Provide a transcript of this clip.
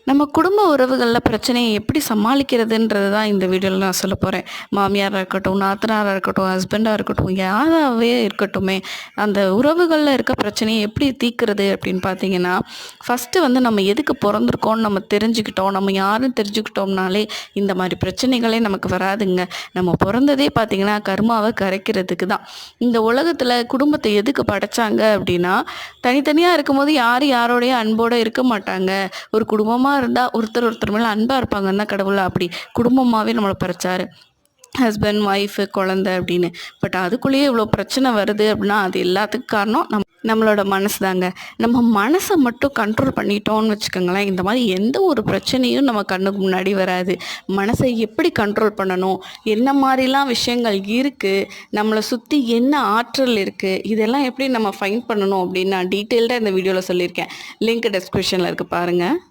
நம்ம குடும்ப உறவுகளில் பிரச்சனையை எப்படி சமாளிக்கிறதுன்றது தான் இந்த வீடியோவில் நான் சொல்ல போகிறேன். மாமியாராக இருக்கட்டும், நாத்தனாராக இருக்கட்டும், ஹஸ்பண்டாக இருக்கட்டும், யாராகவே இருக்கட்டுமே, அந்த உறவுகளில் இருக்க பிரச்சனையை எப்படி தீர்க்கிறது அப்படின்னு பார்த்தீங்கன்னா, ஃபஸ்ட்டு வந்து நம்ம எதுக்கு பிறந்திருக்கோம்னு நம்ம தெரிஞ்சுக்கிட்டோம். நம்ம யாருன்னு தெரிஞ்சுக்கிட்டோம்னாலே இந்த மாதிரி பிரச்சனைகளே நமக்கு வராதுங்க. நம்ம பிறந்ததே பார்த்திங்கன்னா கர்மாவை கரைக்கிறதுக்கு தான். இந்த உலகத்தில் குடும்பத்தை எதுக்கு படைச்சாங்க அப்படின்னா, தனித்தனியாக இருக்கும்போது யார் யாரோடைய அன்போடு இருக்க மாட்டாங்க. ஒரு குடும்பமாக இருந்தால் ஒருத்தர் மேலே அன்பாக இருப்பாங்கன்னா கடவுள் அப்படி குடும்பமாகவே நம்மளை படைச்சாரு. ஹஸ்பண்ட், ஒய்ஃபு, குழந்த அப்படின்னு. பட் அதுக்குள்ளேயே இவ்வளோ பிரச்சனை வருது அப்படின்னா அது எல்லாத்துக்கும் காரணம் நம்மளோட மனசு தாங்க. நம்ம மனசை மட்டும் கண்ட்ரோல் பண்ணிட்டோம்னு வச்சுக்கோங்களேன், இந்த மாதிரி எந்த ஒரு பிரச்சனையும் நம்ம கண்ணுக்கு முன்னாடி வராது. மனசை எப்படி கண்ட்ரோல் பண்ணணும், என்ன மாதிரிலாம் விஷயங்கள் இருக்குது, நம்மளை சுற்றி என்ன ஆற்றல் இருக்குது, இதெல்லாம் எப்படி நம்ம ஃபைண்ட் பண்ணணும் அப்படின்னு நான் டீட்டெயில்டாக இந்த வீடியோவில் சொல்லியிருக்கேன். லிங்க் டிஸ்கிரிப்ஷனில் இருக்குது பாருங்கள்.